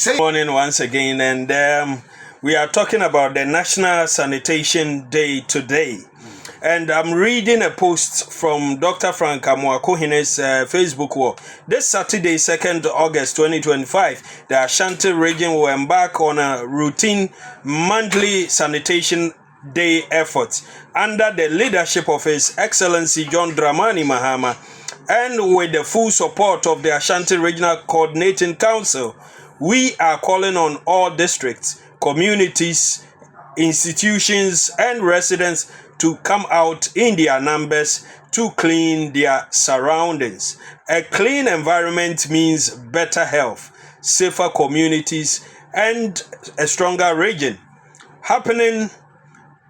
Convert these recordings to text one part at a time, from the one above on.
Good morning once again, and we are talking about the National Sanitation Day today. And I'm reading a post from Dr. Frank Amoakohine's Facebook wall. This Saturday, 2nd August 2025, the Ashanti region will embark on a routine monthly sanitation day effort under the leadership of His Excellency John Dramani Mahama and with the full support of the Ashanti Regional Coordinating Council. We are calling on all districts, communities, institutions, and residents to come out in their numbers to clean their surroundings. A clean environment means better health, safer communities, and a stronger region. Happening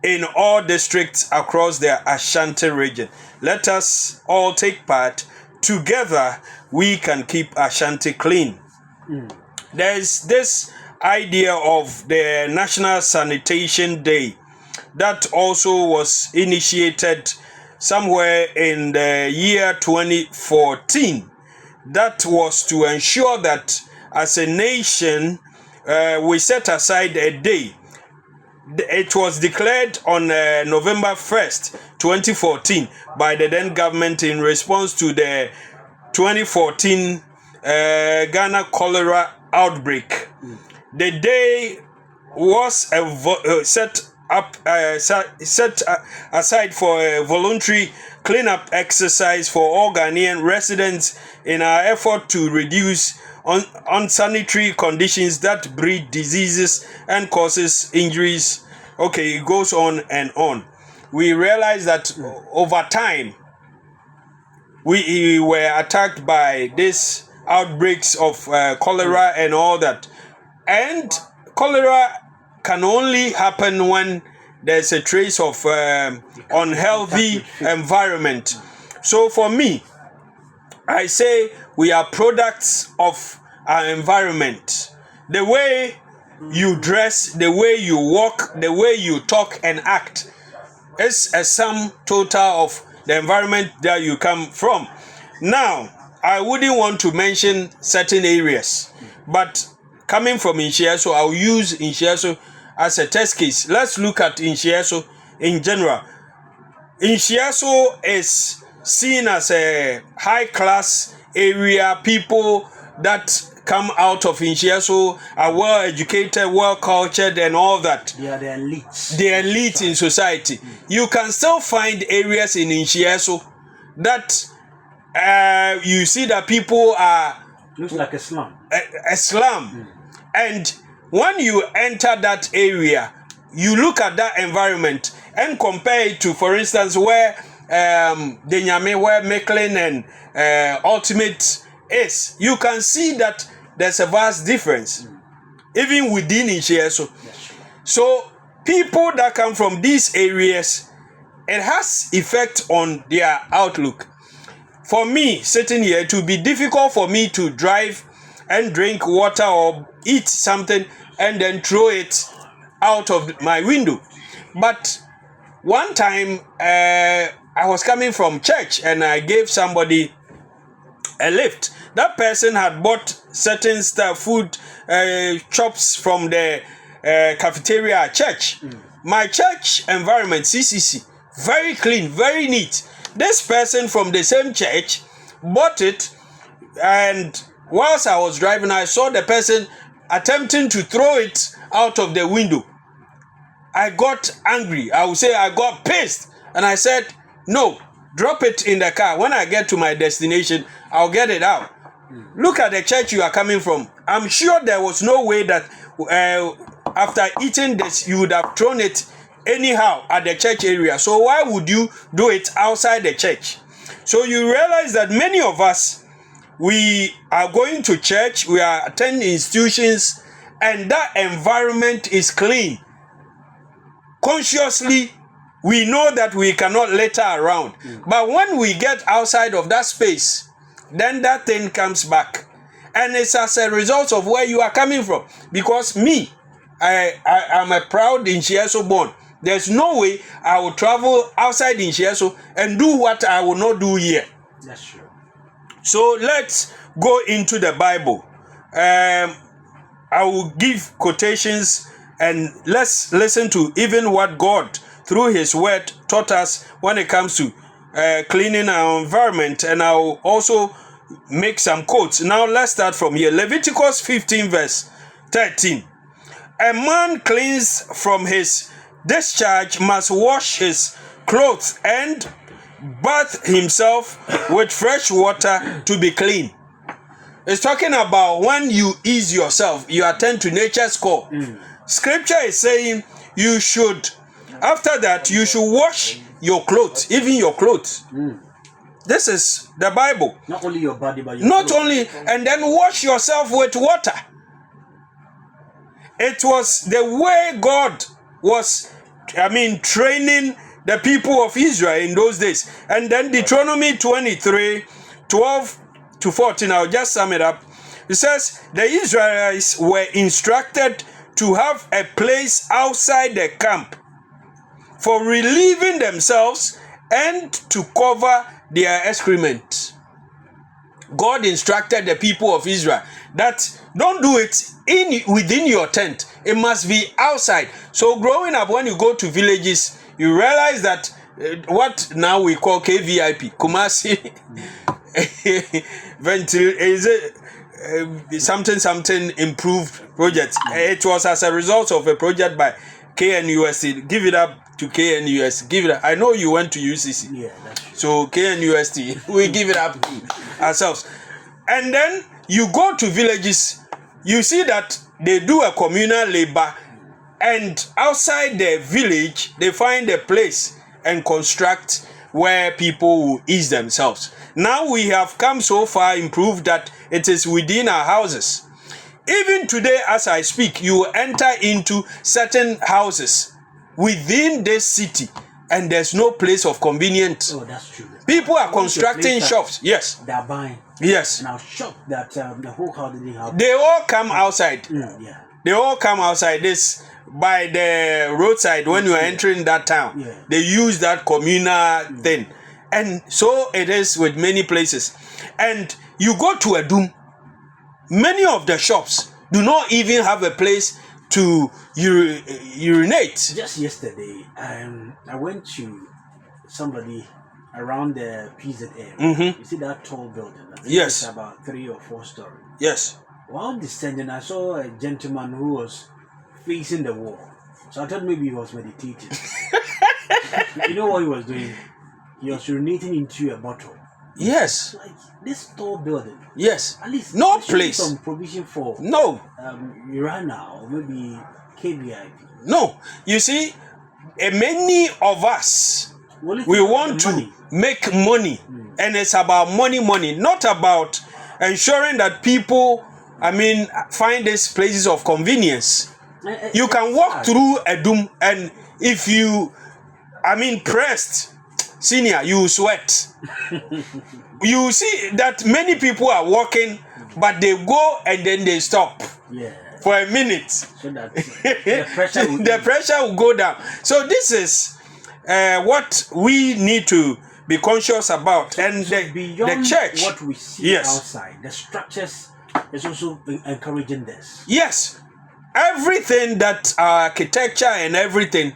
in all districts across the Ashanti region. Let us all take part. Together, we can keep Ashanti clean. There's this idea of the National Sanitation Day that also was initiated somewhere in the year 2014. That was to ensure that as a nation, we set aside a day. It was declared on November 1st, 2014 by the then government in response to the 2014 Ghana cholera outbreak. The day was set aside for a voluntary cleanup exercise for all Ghanaian residents in our effort to reduce unsanitary conditions that breed diseases and causes injuries. Okay, it goes on and on. We realize that over time, we were attacked by these outbreaks of cholera and all that. And cholera can only happen when there's a trace of unhealthy environment. So for me, I say we are products of our environment. The way you dress, the way you walk, the way you talk and act is a sum total of the environment that you come from. Now, I wouldn't want to mention certain areas, but coming from Inchieso, I'll use Inchieso as a test case. Let's look at Inchieso in general. Inchieso is seen as a high-class area. People that come out of Inchieso are well-educated, well-cultured, and all that. They are the elite. The elite in society. You can still find areas in Inchieso that you see that people are... Looks like a slum. A slum. And when you enter that area, you look at that environment and compare it to, for instance, where Denyame, where Mecklin and Ultimate is. You can see that there's a vast difference, even within Inchieso. So people that come from these areas, it has effect on their outlook. For me, sitting here, it will be difficult for me to drive and drink water or eat something and then throw it out of my window. But one time, I was coming from church and I gave somebody a lift. That person had bought certain stuff, food, chops from the cafeteria at church. My church environment, CCC, very clean, very neat. This person from the same church bought it, and whilst I was driving, I saw the person attempting to throw it out of the window. I got angry. I would say I got pissed. And I said, no, drop it in the car. When I get to my destination, I'll get it out. Look at the church you are coming from. I'm sure there was no way that after eating this, you would have thrown it anyhow at the church area. So why would you do it outside the church? So you realize that many of us, we are going to church, we are attending institutions, and that environment is clean. Consciously, we know that we cannot litter around. But when we get outside of that space, then that thing comes back. And it's as a result of where you are coming from. Because me, I am a proud Inchieso born. There's no way I will travel outside Inchieso and do what I will not do here. That's true. So let's go into the Bible. I will give quotations, and let's listen to even what God through his word taught us when it comes to cleaning our environment. And I'll also make some quotes. Now let's start from here. Leviticus 15 verse 13. A man cleansed from his discharge must wash his clothes and bath himself with fresh water to be clean. It's talking about when you ease yourself, you attend to nature's call. Scripture is saying you should, after that, you should wash your clothes, even your clothes. This is the Bible. Not only your body, but your Not clothes. only, and then wash yourself with water. It was the way God was, training the people of Israel in those days. And then Deuteronomy 23, 12 to 14, I'll just sum it up. It says, the Israelites were instructed to have a place outside the camp for relieving themselves and to cover their excrement. God instructed the people of Israel that don't do it within your tent. It must be outside. So growing up, when you go to villages, you realize that what now we call KVIP, Kumasi, is it something improved project. It was as a result of a project by KNUST. Give it up to KNUST. Give it up. I know you went to UCC. Yeah, that's true. So KNUST, we give it up to ourselves. And then you go to villages, you see that they do a communal labor, and outside the village, they find a place and construct where people will ease themselves. Now we have come so far improved that it is within our houses. Even today, as I speak, you will enter into certain houses within this city, and there's no place of convenience. Oh, that's true. People are constructing shops. Yes. They are buying. Yes. Now, shop that the whole house didn't have. They all come outside. Yeah. They all come outside. This by the roadside when you are entering that town. Yeah. They use that communal thing. And so it is with many places. And you go to Edum, many of the shops do not even have a place to urinate. Just yesterday, I went to somebody around the PZA. You see that tall building? I think Yes. It's about 3 or 4 stories. Yes. While descending, I saw a gentleman who was facing the wall. So I thought maybe he was meditating. You know what he was doing? He was urinating into a bottle. Yes. Like this tall building. Yes. At least No there should be place. some provision for No. Urana or maybe KBIP. No. You see, many of us, we want to make money, and it's about money, not about ensuring that people, find these places of convenience. You can walk through Edum, and if you, pressed, senior, you sweat. You see that many people are walking, but they go and then they stop. Yeah. For a minute. So that the pressure will go down. So this is what we need to be conscious about. And the church, what we see outside, the structures is also encouraging this. Yes. Everything that our architecture and everything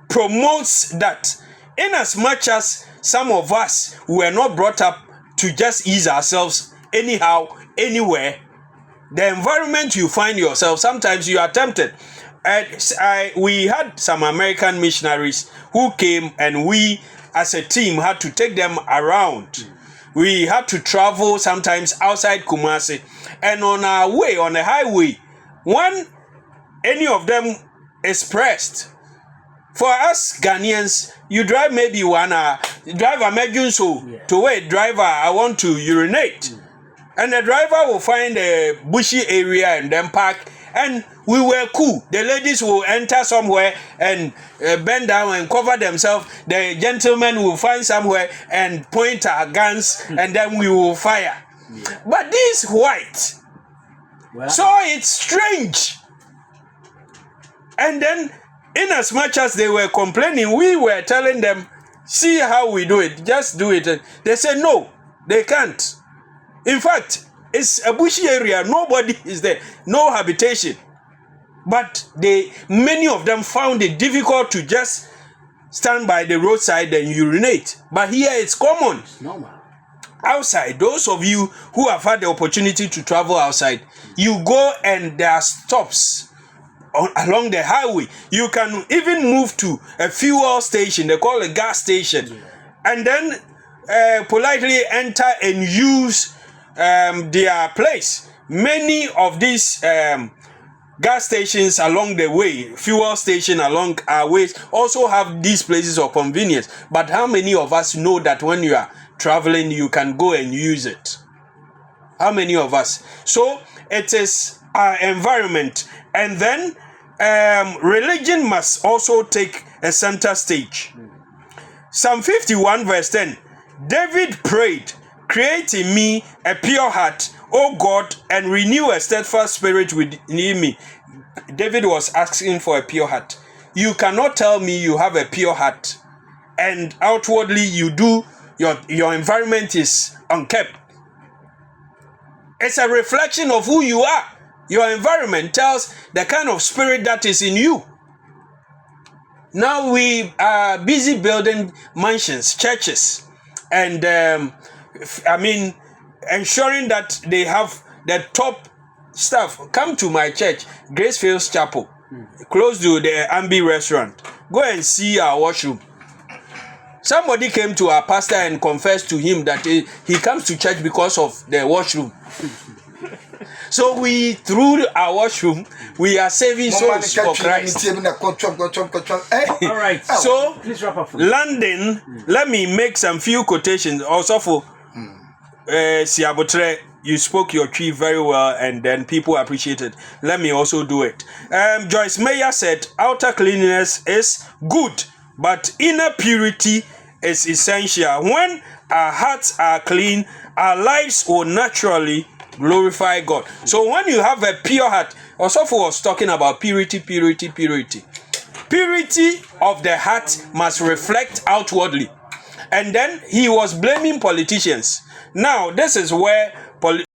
promotes that. In as much as some of us were not brought up to just ease ourselves anyhow, anywhere, the environment you find yourself, sometimes you are tempted. We had some American missionaries who came, and we as a team had to take them around. We had to travel sometimes outside Kumasi, and on our way, on the highway, when any of them is pressed, for us Ghanaians, you drive maybe 1 hour, drive a Medjunso to wait, driver, I want to urinate. And the driver will find a bushy area and then park. And we were cool. The ladies will enter somewhere and bend down and cover themselves. The gentlemen will find somewhere and point our guns, and then we will fire. Yeah. But this white, so it's strange. And then, in as much as they were complaining, we were telling them, see how we do it, just do it. They said no, they can't. In fact, It's a bushy area. Nobody is there. No habitation. But many of them found it difficult to just stand by the roadside and urinate. But here it's common. It's normal. Outside, those of you who have had the opportunity to travel outside, you go and there are stops along the highway. You can even move to a fuel station. They call it a gas station. And then politely enter and use their place. Many of these gas stations along the way, fuel station along our ways, also have these places of convenience. But how many of us know that when you are traveling, you can go and use it? How many of us? So it is our environment. And then religion must also take a center stage. Psalm 51 verse 10, David prayed, create in me a pure heart, O God, and renew a steadfast spirit within me. David was asking for a pure heart. You cannot tell me you have a pure heart and outwardly you do, your environment is unkept. It's a reflection of who you are. Your environment tells the kind of spirit that is in you. Now we are busy building mansions, churches, and ensuring that they have the top stuff. Come to my church, Gracefields Chapel, close to the Ambi restaurant. Go and see our washroom. Somebody came to our pastor and confessed to him that he comes to church because of the washroom. So through our washroom, we are saving souls for Christ. All right. So, please wrap up. London, let me make some few quotations. Also for Siabotre, you spoke your tree very well and then people appreciated. Let me also do it. Joyce Meyer said, outer cleanliness is good, but inner purity is essential. When our hearts are clean, our lives will naturally glorify God. So when you have a pure heart, Osofo was talking about purity. Purity of the heart must reflect outwardly. And then he was blaming politicians. Now, this is where